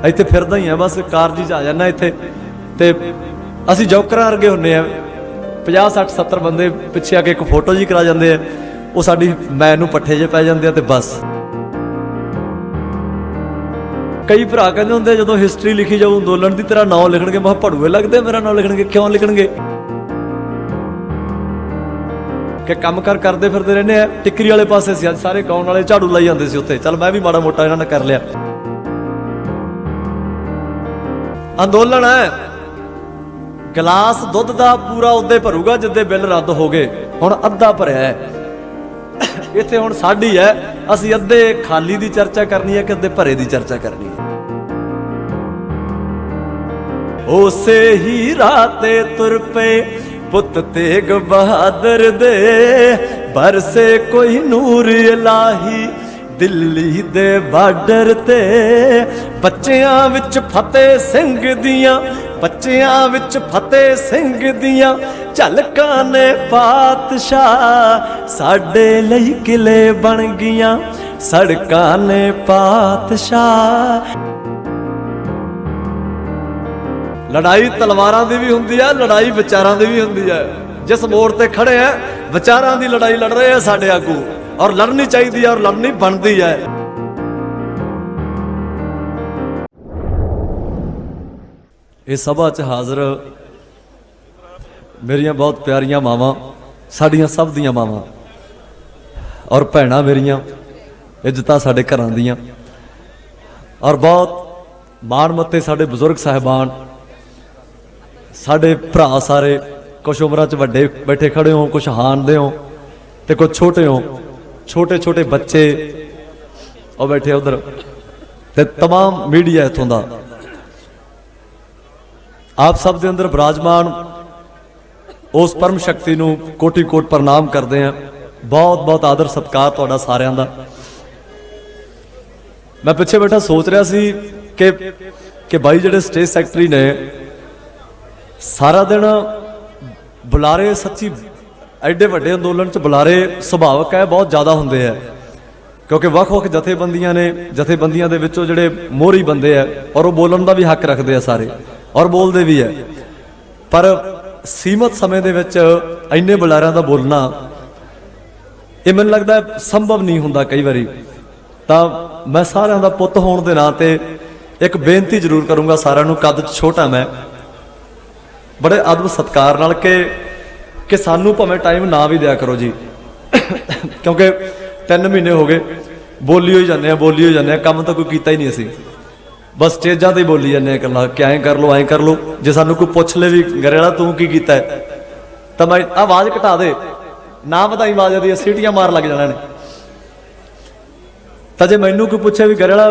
ਇੱਥੇ ਫਿਰਦਾ ਹੀ ਆ बस कार जी आ जाना ਇੱਥੇ ਤੇ ਅਸੀਂ ਜੌਕਰਾਂ ਵਰਗੇ ਹੁੰਨੇ ਆ 50 60 70 ਬੰਦੇ ਪਿੱਛੇ ਆ ਕੇ ਇੱਕ ਫੋਟੋ ਜੀ ਕਰਾ ਜਾਂਦੇ ਆ ਉਹ ਸਾਡੀ ਮੈਂ ਨੂੰ ਪੱਠੇ ਜੇ ਪੈ ਜਾਂਦੇ ਆ ਤੇ ਬਸ। कई भरा कहते होंगे जो हिस्टरी लिखी जाऊ अंदोलन की तेरा नाम लिखणगे मैं भड़ूए लगते मेरा नाम लिखणगे क्यों लिखणगे कि काम करते फिरते रहने टिकरी वाले पासे से सारे गाउन वाले झाड़ू लाई जाते सी उत्थे चल मैं भी माड़ा मोटा इन्होंने कर लिया। अंदोलन है गिलास दुध का पूरा उदे भरूगा जिदे बिल रद्द हो गए हुण अद्धा भरिया है इत्थे हुण साडी है असीं अद्धे खाली दी चर्चा करनी है कि अद्धे भरे दी चर्चा करनी है। उसे ही राते तुर पे पुत तेग बहादुर दे बरसे कोई नूर इलाही दिल्ली दे बार्डर ते बच्चियां विच फतेह सिंह दियां बच्चियां विच फतेह सिंह दियां झलकां ने पातशाह साडे लई किले बन गियां सड़कां ने पातशाह। लड़ाई तलवारां दी भी हुंदी है लड़ाई विचारां दी भी हुंदी है। जिस मोड़ ते खड़े हैं विचारां दी लड़ाई लड़ रहे हैं साडे आगू और लड़नी चाहिए और लड़नी बनती है। इस सभा च हाज़र मेरियां बहुत प्यारियां मावां साडियां सब दियां मावां और भैणां मेरियां इज्जतां साडे घरां दियां और बहुत माण मत्ते साडे बजुर्ग साहिबान साडे भरा सारे कुछ उम्रां च वड्डे बैठे खड़े हो कुछ हानदे हो ते कुछ छोटे हो छोटे छोटे बच्चे और बैठे उधर ते तमाम मीडिया इत्थों दा आप सब दे अंदर विराजमान उस परम शक्ति नूं कोटि कोट प्रणाम करते हैं। बहुत बहुत आदर सत्कार तुहाडा सारिआं दा। मैं पिछे बैठा सोच रहा सी कि भाई जिहड़े स्टेज सैकटरी ने सारा दिन बुलारे सच्ची एडे वड्डे अंदोलन च बुलारे सुभावक है बहुत ज़्यादा होंदे है क्योंकि वख-वख जथेबंदियां ने जथेबंदियां दे विचों जिहड़े मोहरी बंदे है और वो बोलण दा भी हक रखते हैं सारे और बोलते भी है पर सीमित समय दे विच इन्ने बुलारिआं दा बोलना ये मैनूं लगदा संभव नहीं हुंदा कई बारी। तां मैं सारिआं दा पुੱਤ होण दे नाते एक बेनती जरूर करूँगा सारिआं नूं कद छोटा मैं बड़े अदब सत्कार नाल कि सानू भावें टाइम ना भी दिया करो जी क्योंकि 3 महीने हो गए बोली हो जाने काम तो कोई कीता ही नहीं असी बस स्टेजां ते बोली जाने कला कि ऐं कर लो जे सानू कोई पुछ ले भी गरेला तू की कीता है तो मैं आवाज़ घटा दे ना बताई आवाज़ दी सीटियां मार लग जाने तो जे मैनू कोई पूछे भी गरेला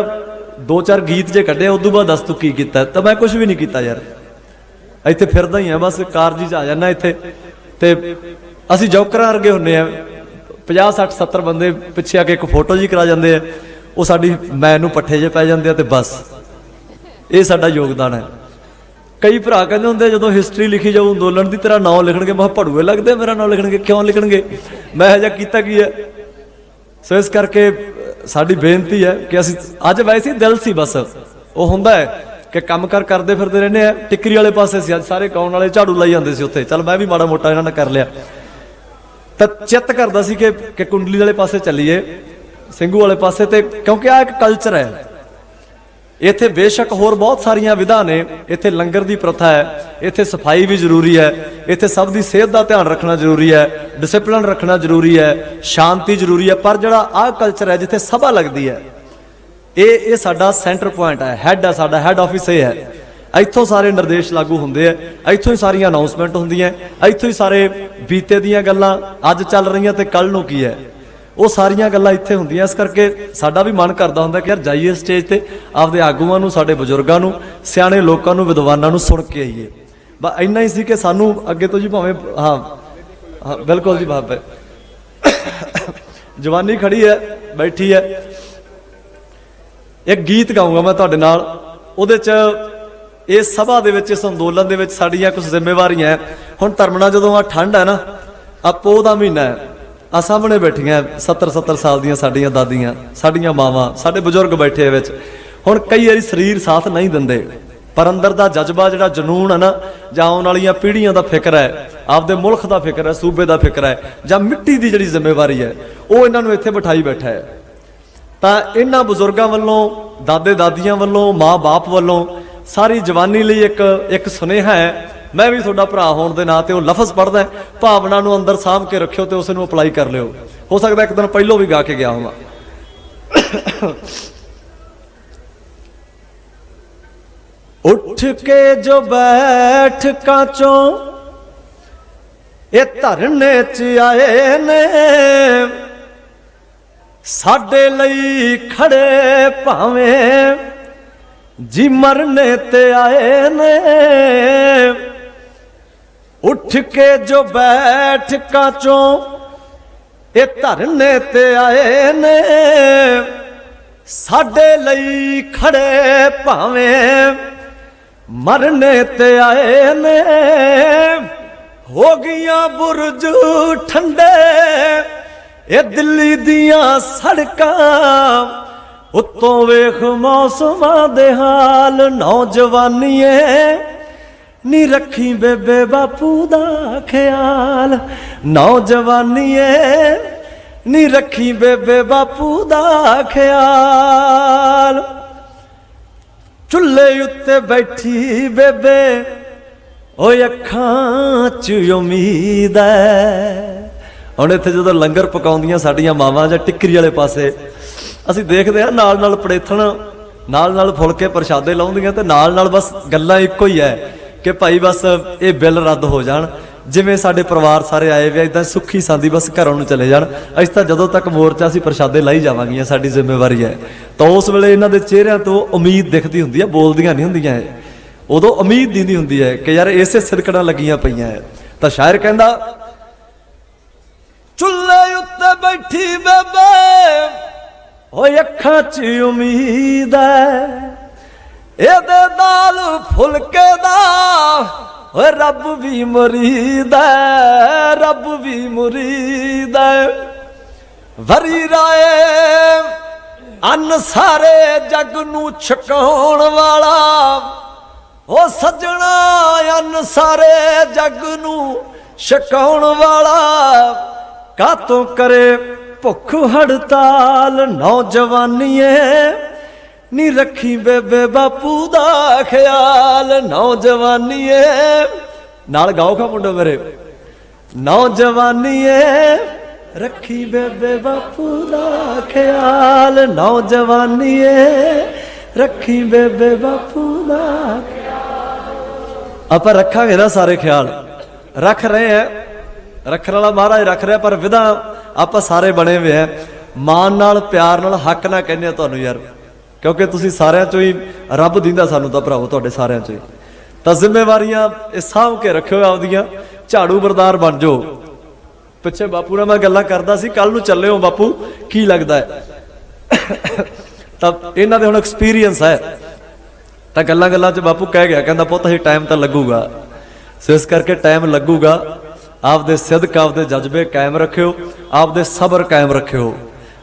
2-4 गीत जे कढ़े उदों बाद दस तू की कीता तो मैं कुछ भी नहीं कीता यार इत्थे फिरदा ही है बस कार जी आ जाना इत्थे ते असीं जौकरां वर्गे हुंदे आ 50 60 70 बंदे पिछे आके एक फोटो जी करा जाते हैं वो साडी मैं नूं पट्ठे जे पै जाते हैं तो बस ये साडा योगदान है। कई भरा कहते होंगे जो हिस्टरी लिखी जाऊ अंदोलन की तेरा नाम लिखणगे मैं भड़ूए लगते मेरा नाम लिखणगे क्यों लिखणगे मैं इहो जिहा कीता की है। सो इस करके साडी बेनती है कि असीं अज वैसे दिल सी बस वो हुंदा है कि काम करते फिरते रहने टिकरी वाले पासे से सारे गाउन वाले झाड़ू लाई जाते सी उत्थे चल मैं भी माड़ा मोटा इन्होंने कर लिया तो चित करता सी कि कुंडली वाले पासे चलीए ਸਿੰਘੂ वाले पासे ते क्योंकि आ एक कल्चर है इत्थे बेशक होर बहुत सारिया विधा ने इत्थे लंगर की प्रथा है इत्थे सफाई भी जरूरी है इत्थे सब की सेहत का ध्यान रखना जरूरी है डिसिपलिन रखना जरूरी है शांति जरूरी है पर जिहड़ा आ कल्चर है जिथे सभा लगती है ये साडा सेंटर पॉइंट है हैड है साडा हैड ऑफिस ये है इत्थों सारे निर्देश लागू होंदे है इत्थों ही सारिया अनाउंसमेंट होंदियां इत्थों ही सारे बीते दीयां गल्लां अज चल रही ते कल नूं की है वो सारिया गल्लां इत्थे होंदियां। इस करके साडा भी मन करदा हुंदा कि यार जाइए स्टेज ते आपदे आगूआं नूं साडे बजुर्गां नूं सियाणे लोकां नूं विद्वानां नूं सुण के आईए बस इन्ना ही सी कि सानू अगे तो जी भावें हाँ हाँ बिल्कुल जी बाबा जवानी खड़ी है बैठी है एक गीत गाऊंगा मैं तुहाडे नाल उहदे च इस सभा दे विच इस अंदोलन दे विच साडीआं कुछ जिम्मेवारियां हुण धर्मना जदों आ ठंड है ना आ पोह दा महीना है आ सामने बैठियां 70-70 साल दियां साडियां दादियां साडियां मावां साडे बजुर्ग बैठे विच ਹੁਣ ਕਈ ਵਾਰੀ ਸਰੀਰ ਸਾਥ नहीं ਦਿੰਦੇ, पर अंदर का जज्बा जिहड़ा जनून है ना, जां आउण वालीआं पीढ़ियां का फिक्र है, आपदे मुल्क का फिक्र है, सूबे का फिक्र है, जां मिट्टी की जिहड़ी जिम्मेवारी है, वो इन्हां नूं इत्थे बिठाई बैठा है। तां इन्हां बजुर्गां वल्लों, दादे दादियां वल्लों, माँ बाप वल्लों सारी जवानी लई एक सुनेहा है। मैं भी तुहाडा भरा होण दे नाते वो लफज पढ़दा है, भावना नूं अंदर साम के रखियो ते उस नूं अप्लाई कर लिओ। हो सकदा एक दिन पहलों भी गा के गया होवां। उठ के जो बैठ काचों ये धरने च आए ने, साडे लई खड़े भावें जी मरने ते आए ने। उठ के जो बैठ काचों ये धरने ते आए ने, साडे लई खड़े भावें मरने ते आए ने। हो गया बुरज ठंडे ये दिल्ली दियां सड़कां, उत्तों वेख मौसमां दे हाल। नौजवानीए नी रखी बेबे बापू दा ख्याल, नौजवानीए नी रखी बेबे बापू दा ख्याल। चुल्हे उत्ते बैठी बेबे ओ अखां च उम्मीद है। हुण इत्थे जदों लंगर पकाउंदियां साडियां मावां जां टिकरी वाले पासे असीं देखदे हां, नाल नाल पड़ेथण नाल नाल फुलके प्रशादे लाउंदियां ते नाल नाल बस गल्लां इक्को ही है कि भाई बस ये बिल रद्द हो जाण, जिवें साडे परिवार सारे आए वे इदां सुखी सांदी बस घरों नूं चले जाण, असीं तां जदों तक मोर्चा असीं प्रशादे लाई जावांगीਆਂ, साडी जिम्मेवारी है। तो उस वेले इन्हां दे चेहरिਆਂ तो उम्मीद दिखदी हुंदी है, बोलदियां नहीं हुंदियां, उदों उम्मीद दिंदी हुंदी है कि यार इसे सिरकड़ां लगियां पईयां है। तां शायर कहंदा चुल्हे उत्ते बैठी बेबे होए अखां च उम्मीद है, एदे दाल फुलके दा ओए रब भी मुरीद है, रब भी मुरीद है। वरी राए अन सारे जग नू छकाउण वाला, ओ सजना अन सारे जग नू छकाउण वाला। कातों करे भुख हड़ताल, नौजवानीए नी रखी बेबे बापू दा ख्याल। नौजवानीए नाल गाओ खा मुंडो मेरे, नौजवानीए रखी बेबे बापू दा ख्याल, नौजवानीए रखी बेबे बापू दा ख्याल। आपां रखांगे ना सारे ख्याल, रख रहे हैं, रखने वाला महाराज रख रहा, पर विधा आपां सारे बने हुए हैं। मान नाल प्यार नाल हक ना कहने तुहानूं यार, क्योंकि तुसीं सारिਆਂ चों ही रब दिंदा सानूं तां भरावो, तुहाडे सारिਆਂ चों ही तां जिम्मेवारियां इह साਂਭ के रखियो आपदियां, झाड़ू बरदार बन जाओ। पिछे बापू नाल मैं गल्लां करदा सी, कल नूं ਚੱਲੇ हो बापू की लगदा है, तां इन्हां दे हुण एक्सपीरियंस है। तां गल्लां गल्लां च बापू कह गया, कहंदा पुੱਤ ही टाइम तां लगूगा, सो इस करके टाइम लगूगा। आपदे सिदक आपदे जज्बे कायम रखियो, आपदे सबर कायम रखियो,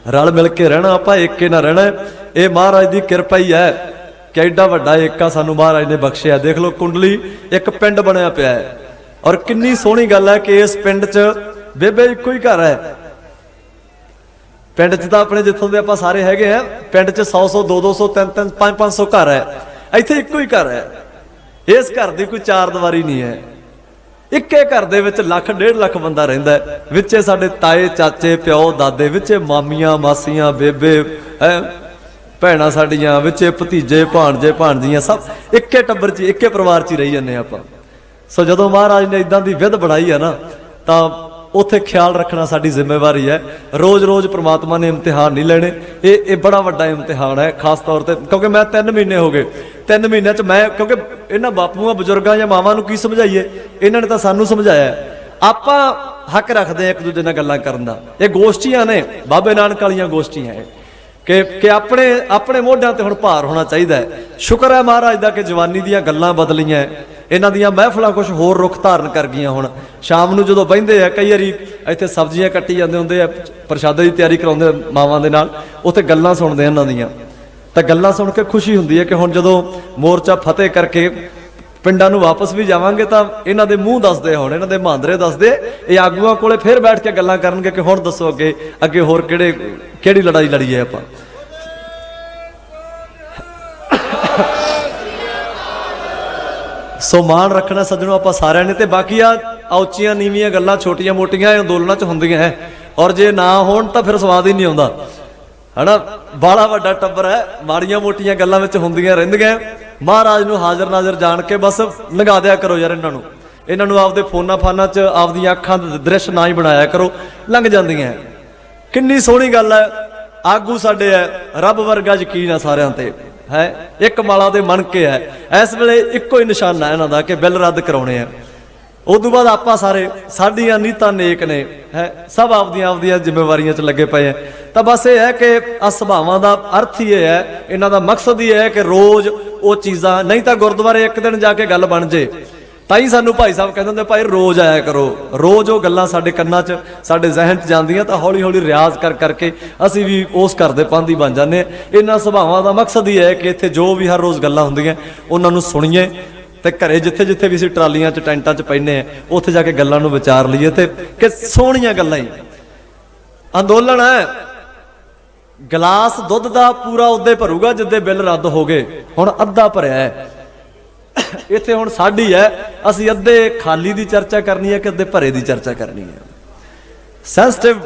रल मिल के रहना, आपां एके ना रहना। ये महाराज की किरपा ही है कि एडा वड्डा एका सानू महाराज ने बख्शिया। देख लो कुंडली एक पिंड बनया पिया है, और कितनी सोहनी गल है कि इस पिंड च बेबे इक्को ही घर है। पिंड च तां अपने जिथों दे आपां सारे हैगे हैं, पिंड च 100 200 300 500 घर है, इत्थे इक्को ही घर है। इस घर की कोई चार दीवारी नहीं है, इक्के घर दे विच लाख 1.5 लाख बंदा रहिंदा है। विचे साडे ताए चाचे प्यो दादे, विचे मामियां मासियां बेबे है भैणां साडियां, विचे भतीजे भाणजे भाणजियां, सब इक्के टब्बर च इक्के परिवार च रही जन्ने आपां। सो जदों महाराज ने इदां दी विध बढ़ाई है ना, तां उत्थे ख्याल रखना साडी जिम्मेवारी है। रोज़ रोज़ परमात्मा ने इम्तिहान नहीं लेने, ये बड़ा वड्डा इम्तिहान है, खास तौर पर क्योंकि मैं 3 महीने हो गए, 3 महीनों च मैं क्योंकि इन्हां बापूआं बजुर्गां या मावां नूं की समझाइए, इन्हां ने तां सानूं समझाया। आपां हक रखते हैं एक दूजे नाल गल्लां करन दा। ये गोष्ठियां ने बाबे नानक वालियां गोष्ठियां है कि अपने अपने मोढिਆਂ ते हुण भार होना चाहिए। शुक्र है महाराज दा कि जवानी दीयां गल्लां बदलियां, इन्हां दीयां महफिलां कुछ होर रुख धारण कर गईयां। हुण शाम नूं जदों बहिंदे आ, कई वारी इत्थे सब्जियां कट्टी जांदे हुंदे आ, प्रशादे दी तैयारी कराउंदे मावां दे नाल, उत्थे गल्लां सुणदे इन्हां दीयां। ਤਾਂ ਗੱਲਾਂ ਸੁਣ ਕੇ ਖੁਸ਼ੀ ਹੁੰਦੀ ਹੈ ਕਿ ਹੁਣ ਜਦੋਂ ਮੋਰਚਾ ਫਤਿਹ ਕਰਕੇ ਪਿੰਡਾਂ ਨੂੰ ਵਾਪਸ ਵੀ ਜਾਵਾਂਗੇ ਤਾਂ ਇਹਨਾਂ ਦੇ ਮੂੰਹ ਦੱਸਦੇ, ਹੁਣ ਇਹਨਾਂ ਦੇ ਮਹਾਂਦਰੇ ਦੱਸਦੇ, ਇਹ ਆਗੂਆਂ ਕੋਲੇ ਫਿਰ ਬੈਠ ਕੇ ਗੱਲਾਂ ਕਰਨਗੇ ਕਿ ਹੁਣ ਦੱਸੋ ਅੱਗੇ ਅੱਗੇ ਹੋਰ ਕਿਹੜੀ ਲੜਾਈ ਲੜੀਏ ਆਪਾਂ। ਸੋ ਮਾਣ ਰੱਖਣਾ ਸੱਜਣੋ ਆਪਾਂ ਸਾਰਿਆਂ ਨੇ। ਤੇ ਬਾਕੀ ਆ ਉੱਚੀਆਂ ਨੀਵੀਆਂ ਗੱਲਾਂ ਛੋਟੀਆਂ ਮੋਟੀਆਂ ਅੰਦੋਲਨਾਂ 'ਚ ਹੁੰਦੀਆਂ ਹੈ, ਔਰ ਜੇ ਨਾ ਹੋਣ ਤਾਂ ਫਿਰ ਸਵਾਦ ਹੀ ਨਹੀਂ ਆਉਂਦਾ, ਹਨਾ। ਬਾਲਾ ਵੱਡਾ ਟੱਬਰ ਹੈ, ਮਾੜੀਆਂ ਮੋਟੀਆਂ ਗੱਲਾਂ ਵਿੱਚ ਹੁੰਦੀਆਂ ਰਹਿੰਦੀਆਂ। ਮਹਾਰਾਜ ਨੂੰ ਹਾਜ਼ਰ ਨਾਜ਼ਰ ਜਾਣ ਕੇ ਬਸ ਲੰਘਾ ਦਿਆ ਕਰੋ ਯਾਰ ਇਹਨਾਂ ਨੂੰ ਆਪਦੇ ਫੋਨਾਂ ਫਾਨਾਂ 'ਚ ਆਪਦੀਆਂ ਅੱਖਾਂ ਦੇ ਦ੍ਰਿਸ਼ ਨਾ ਹੀ ਬਣਾਇਆ ਕਰੋ, ਲੰਘ ਜਾਂਦੀਆਂ। ਕਿੰਨੀ ਸੋਹਣੀ ਗੱਲ ਹੈ, ਆਗੂ ਸਾਡੇ ਹੈ, ਰੱਬ ਵਰਗਾ ਯਕੀਨ ਹੈ ਸਾਰਿਆਂ ਤੇ ਹੈ, ਇੱਕ ਮਾਲਾ ਦੇ ਮਣਕੇ ਹੈ। ਇਸ ਵੇਲੇ ਇੱਕੋ ਹੀ ਨਿਸ਼ਾਨਾ ਇਹਨਾਂ ਦਾ ਕਿ ਬਿੱਲ ਰੱਦ ਕਰਾਉਣੇ ਆ। ਉਦੋਂ ਬਾਅਦ ਆਪਾਂ ਸਾਰੇ, ਸਾਡੀਆਂ ਨੀਤਾਂ ਨੇਕ ਨੇ ਹੈ, ਸਭ ਆਪਦੀਆਂ ਜ਼ਿੰਮੇਵਾਰੀਆਂ 'ਚ ਲੱਗੇ ਪਏ ਆ। ਤਾਂ ਬਸ ਇਹ ਹੈ ਕਿ ਆ ਸੁਭਾਵਾਂ ਦਾ ਅਰਥ ਹੀ ਇਹ ਹੈ, ਇਹਨਾਂ ਦਾ ਮਕਸਦ ਹੀ ਹੈ ਕਿ ਰੋਜ਼ ਉਹ ਚੀਜ਼ਾਂ, ਨਹੀਂ ਤਾਂ ਗੁਰਦੁਆਰੇ ਇੱਕ ਦਿਨ ਜਾ ਕੇ ਗੱਲ ਬਣ ਜੇ ਤਾਂ ਹੀ ਸਾਨੂੰ ਭਾਈ ਸਾਹਿਬ ਕਹਿੰਦੇ ਹੁੰਦੇ ਭਾਈ ਰੋਜ਼ ਆਇਆ ਕਰੋ। ਰੋਜ਼ ਉਹ ਗੱਲਾਂ ਸਾਡੇ ਕੰਨਾਂ 'ਚ, ਸਾਡੇ ਜ਼ਿਹਨ 'ਚ ਜਾਂਦੀਆਂ ਤਾਂ ਹੌਲੀ ਹੌਲੀ ਰਿਆਜ਼ ਕਰਕੇ ਅਸੀਂ ਵੀ ਉਸ ਘਰ ਦੇ ਪਾਂਧੀ ਬਣ ਜਾਂਦੇ ਹਾਂ। ਇਹਨਾਂ ਸੁਭਾਵਾਂ ਦਾ ਮਕਸਦ ਹੀ ਹੈ ਕਿ ਇੱਥੇ ਜੋ ਵੀ ਹਰ ਰੋਜ਼ ਗੱਲਾਂ ਹੁੰਦੀਆਂ ਉਹਨਾਂ ਨੂੰ ਸੁਣੀਏ, ਤੇ ਘਰੇ ਜਿੱਥੇ ਜਿੱਥੇ ਵੀ ਅਸੀਂ ਟਰਾਲੀਆਂ 'ਚ ਟੈਂਟਾਂ 'ਚ ਪੈਂਦੇ ਆ ਉੱਥੇ ਜਾ ਕੇ ਗੱਲਾਂ ਨੂੰ ਵਿਚਾਰ ਲਈਏ, ਤੇ ਕਿ ਸੋਹਣੀਆਂ ਗੱਲਾਂ ਹੀ। ਅੰਦੋਲਨ ਹੈ, ਗਲਾਸ ਦੁੱਧ ਦਾ ਪੂਰਾ ਉਦੇ ਭਰੂਗਾ ਜਿੱਦੇ ਬਿੱਲ ਰੱਦ ਹੋ ਗਏ। ਹੁਣ ਅੱਧਾ ਭਰਿਆ ਹੈ ਇੱਥੇ, ਹੁਣ ਸਾਡੀ ਹੈ, ਅਸੀਂ ਅੱਧੇ ਖਾਲੀ ਦੀ ਚਰਚਾ ਕਰਨੀ ਹੈ ਕਿ ਅੱਧੇ ਭਰੇ ਦੀ ਚਰਚਾ ਕਰਨੀ ਹੈ। ਸੈਂਸਿਟਿਵ,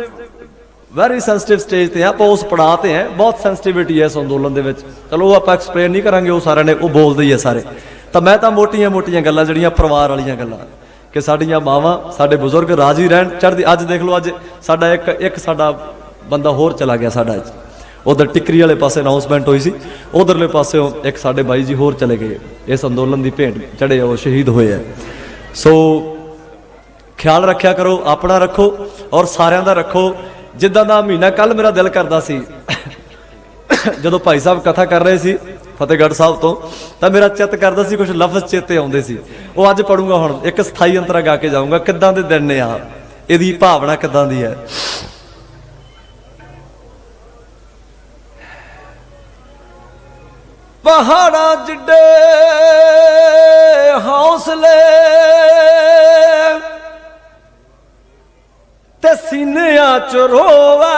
ਵੈਰੀ ਸੈਂਸਿਟਿਵ ਸਟੇਜ ਤੇ ਆਪਾਂ ਉਸ ਪੜਾਅ ਤੇ ਹੈ, ਬਹੁਤ ਸੈਂਸਿਟਿਵਿਟੀ ਹੈ ਇਸ ਅੰਦੋਲਨ ਦੇ ਵਿੱਚ। ਚਲੋ ਉਹ ਆਪਾਂ ਐਕਸਪਲੇਨ ਨਹੀਂ ਕਰਾਂਗੇ, ਉਹ ਸਾਰਿਆਂ ਨੇ ਉਹ ਬੋਲਦੇ ਹੀ ਹੈ ਸਾਰੇ। ਤਾਂ ਮੈਂ ਤਾਂ ਮੋਟੀਆਂ ਮੋਟੀਆਂ ਗੱਲਾਂ ਜਿਹੜੀਆਂ ਪਰਿਵਾਰ ਵਾਲੀਆਂ ਗੱਲਾਂ ਕਿ ਸਾਡੀਆਂ ਮਾਵਾਂ ਸਾਡੇ ਬਜ਼ੁਰਗ ਰਾਜੀ ਰਹਿਣ ਚੜ੍ਹਦੀ। ਅੱਜ ਦੇਖ ਲਓ, ਅੱਜ ਸਾਡਾ ਇੱਕ ਸਾਡਾ ਬੰਦਾ ਹੋਰ ਚਲਾ ਗਿਆ ਸਾਡਾ। ਅੱਜ ਉਧਰ ਟਿਕਰੀ ਵਾਲੇ ਪਾਸੇ ਅਨਾਉਂਸਮੈਂਟ ਹੋਈ ਸੀ, ਉਧਰਲੇ ਪਾਸਿਓਂ ਇੱਕ ਸਾਡੇ ਬਾਈ ਜੀ ਹੋਰ ਚਲੇ ਗਏ, ਇਸ ਅੰਦੋਲਨ ਦੀ ਭੇਂਟ ਚੜੇ, ਉਹ ਸ਼ਹੀਦ ਹੋਏ ਆ। ਸੋ ਖਿਆਲ ਰੱਖਿਆ ਕਰੋ, ਆਪਣਾ ਰੱਖੋ ਔਰ ਸਾਰਿਆਂ ਦਾ ਰੱਖੋ। ਜਿੱਦਾਂ ਦਾ ਮਹੀਨਾ, ਕੱਲ ਮੇਰਾ ਦਿਲ ਕਰਦਾ ਸੀ ਜਦੋਂ ਭਾਈ ਸਾਹਿਬ ਕਥਾ ਕਰ ਰਹੇ ਸੀ ਫਤਿਹਗੜ੍ਹ ਸਾਹਿਬ ਤੋਂ, ਤਾਂ ਮੇਰਾ ਚਿੱਤ ਕਰਦਾ ਸੀ, ਕੁਝ ਲਫ਼ਜ਼ ਚੇਤੇ ਆਉਂਦੇ ਸੀ, ਉਹ ਅੱਜ ਪੜੂੰਗਾ। ਹੁਣ ਇੱਕ ਸਥਾਈ ਅੰਤਰਾ ਗਾ ਕੇ ਜਾਊਂਗਾ। ਕਿੱਦਾਂ ਦੇ ਦਿਨ ਨੇ ਆ, ਇਹਦੀ ਭਾਵਨਾ ਕਿੱਦਾਂ ਦੀ ਹੈ। ਪਹਾੜਾਂ ਜਿੱਡੇ ਹੌਸਲੇ ਤੇ ਸੀਨਿਆਂ 'ਚ ਰੋਵੇ,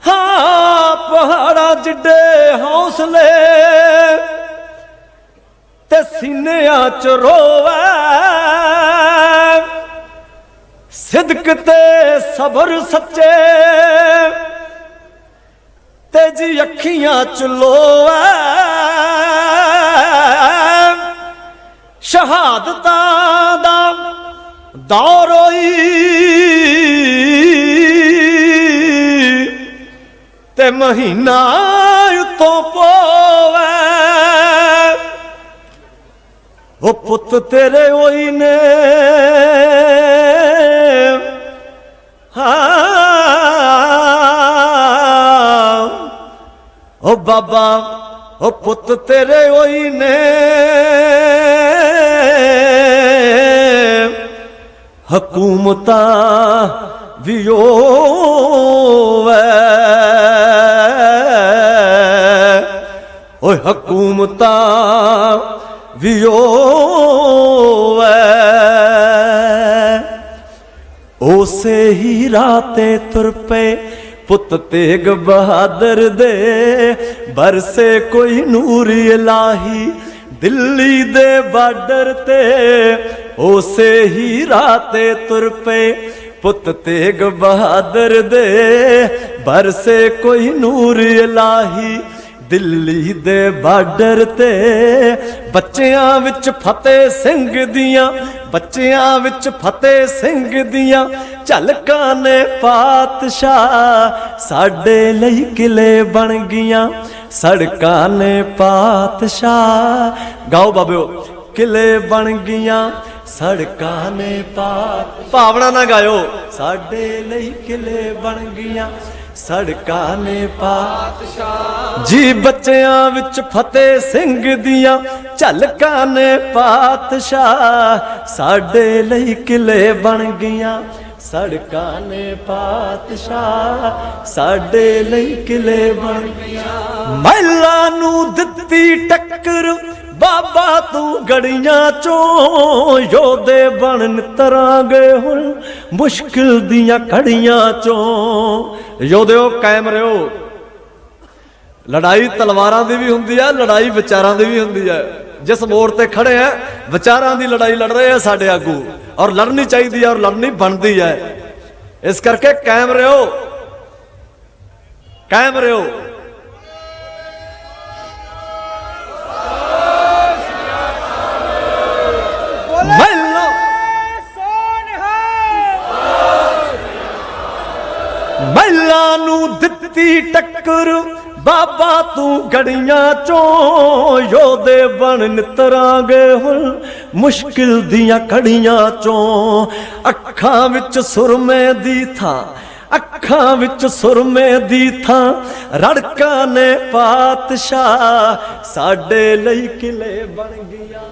ਹਾਂ ਪਹਾੜਾਂ ਜਿੱਡੇ ਹੌਸਲੇ ਤੇ ਸੀਨਿਆਂ 'ਚ ਰੋਵੇ, ਸਿਦਕ ਤੇ ਸਬਰ ਸੱਚੇ ਤੇ ਜੀ ਅੱਖੀਆਂ 'ਚ ਲੋਵੇ, ਸ਼ਹਾਦਤਾਂ ਦਾ ਦੌਰ ਹੋਈ ਤੇ ਮਹੀਨਾ ਉਤੋਂ ਪੋਵੇ, ਉਹ ਪੁੱਤ ਤੇਰੇ ਹੋਈ ਨੇ ਓ ਬਾਬਾ, ਓ ਪੁੱਤ ਤੇਰੇ ਹੋਈ ਨੇ ਹਕੂਮਤਾਂ ਵੀ ਹੋਵੇ, ਓਏ ਹਕੂਮਤਾਂ ਵੀ ਹੋਵੇ, ਉਸੇ ਹੀ ਰਾਹ ਤੇ ਤੁਰ ਪਏ ਪੁੱਤ ਤੇਗ ਬਹਾਦਰ ਦੇ, ਬਰਸੇ ਕੋਈ ਨੂਰ ਇਲਾਹੀ ਦਿੱਲੀ ਦੇ ਬਾਰਡਰ ਤੇ, ਉਸੇ ਹੀ ਰਾਹ ਤੇ ਤੁਰ ਪਏ ਪੁੱਤ ਤੇਗ ਬਹਾਦਰ ਦੇ, ਬਰਸੇ ਕੋਈ ਨੂਰ ਇਲਾਹੀ ਦਿੱਲੀ ਦੇ ਬਾਰਡਰ ਤੇ। ਬੱਚਿਆਂ ਵਿੱਚ ਫਤਿਹ ਸਿੰਘ ਦੀਆਂ, ਬੱਚਿਆਂ ਵਿੱਚ ਫਤਿਹ ਸਿੰਘ ਦੀਆਂ ਝਲਕਾਂ ਨੇ ਪਾਤਸ਼ਾਹ ਸਾਡੇ ਲਈ ਕਿਲੇ ਬਣ ਗਈਆਂ, ਸੜਕਾਂ ਨੇ ਪਾਤਸ਼ਾਹ। ਗਾਓ ਬਾਬਿਓ, ਕਿਲੇ ਬਣ ਗਈਆਂ ਸੜਕਾਂ ਨੇ ਭਾਵਨਾ ਨਾ ਗਾਇਓ, ਸਾਡੇ ਲਈ ਕਿਲੇ ਬਣ ਗਈਆਂ ਸੜਕਾਂ ਨੇ ਪਾਤਸ਼ਾਹ ਜੀ। ਬੱਚਿਆਂ ਵਿੱਚ ਫਤਿਹ ਸਿੰਘ ਦੀਆਂ ਝਲਕਾਂ ਨੇ ਪਾਤਸ਼ਾਹ ਸਾਡੇ ਲਈ ਕਿਲੇ ਬਣ ਗਈਆਂ सड़कां ने पातशाह साडे लई किले बन गया। महला नू दित्ती टक्कर बाबा तू गड़ियां चों योधे बन नितरांगे हुण मुश्किल दियां घड़ियां चों। योधे कायम रहो। लड़ाई तलवारां दी भी हुंदी है, लड़ाई विचारां दी भी हुंदी है। जिस मोड़ ते खड़े हैं विचारां दी लड़ाई लड़ रहे हैं साडे आगू, और लड़नी चाहिए और लड़नी बनती है। इस करके कायम रहो, कायम रहो। महला नू दित्ती टक्कर बाबा तू गड़ियां चों योधे बन नितरांगे हुण मुश्किल दियां घड़ियां चों। अखां विच सुरमे दी थां, अखां विच सुरमे दी थां रड़कां ने पातशाह साडे लई किले बन गया।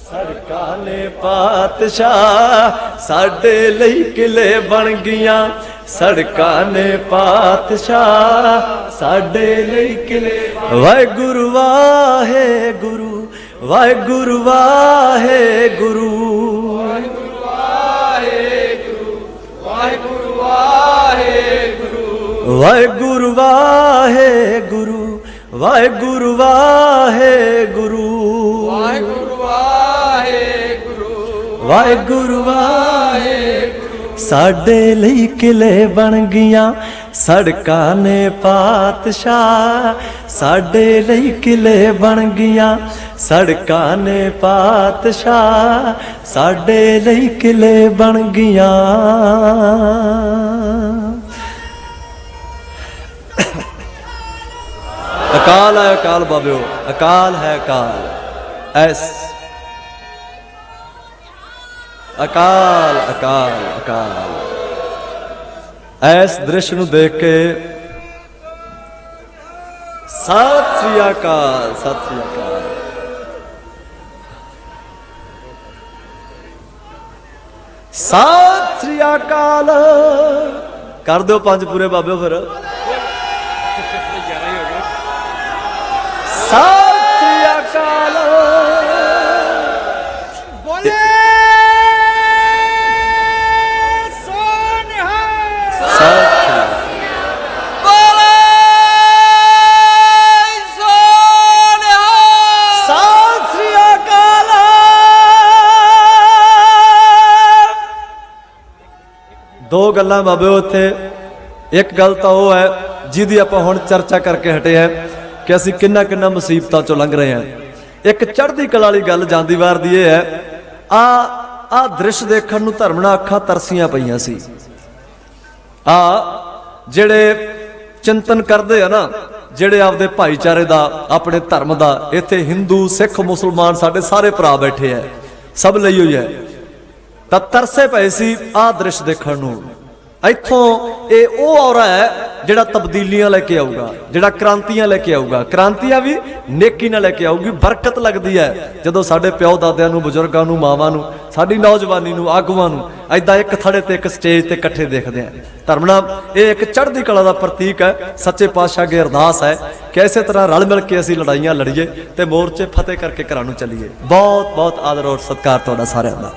सड़कां ने पातशाह साडे लई किले बन गया। सड़कां ने पातशाह साडे लई किले। वाहेगुरु वाहेगुरु वाहेगुरु वाहेगुरु वाहेगुरु वाहेगुरु वाहेगुरु वाहेगुरु वाहेगुरु वाहेगुरु वाहेगुरु। साडे लई किले बन गया सड़कां ने पातशाह साडे लई किले बन गया। सड़कां ने पातशाह साडे लई किले बन गया। अकाल है अकाल बाबियो, अकाल है अकाल। ऐस अकाल अकाल अकाल। ऐस दृश्य नू देख के सत श्री अकाल, सत श्री अकाल। सत श्री अकाल कर दो पंज पूरे बाबियो। फिर सत श्री अकाल। दो गल्लां बाबे उत्थे। एक गल तो वो है जिहदी आपां हुण चर्चा करके हटे हैं कि असीं किन्ना किन्ना मुसीबतां चों लंघ रहे हैं। एक चढ़दी कला वाली गल जांदी वार दी है, आ दृश्य देखण नूं धर्मना अखां तरसियां पईयां सी। जेड़े चिंतन करदे आ ना, जेड़े आपदे भाईचारे दा अपने धर्म दा, इत्थे हिंदू सिख मुसलमान साडे सारे भरा बैठे है, सब लई होई है। तां तरसे पए सी आ दृश्य देखण नूं। इत्थों ये वो औरा है जिहड़ा तब्दीलियां लेके आऊगा, जिहड़ा क्रांतियां लेके आऊगा। क्रांतियां भी नेकी नाल लेके आऊगी। बरकत लगदी है जदों साडे प्यो दादियां नूं, बुजुर्गां नूं, मावां नूं, साडी नौजवानी नूं, आगूआं नूं ऐदां एक थड़े ते एक स्टेज ते इकट्ठे देखदे आ। धर्मना ये एक चढ़दी कला दा प्रतीक है। सच्चे पातशाह अगे अरदास है कि इसे तरह रल मिल के असीं लड़ाइयां लड़ीए ते मोर्चे फतेह करके घरां नूं चलीए। बहुत बहुत आदर और सत्कार तुहाडा सारिआं दा।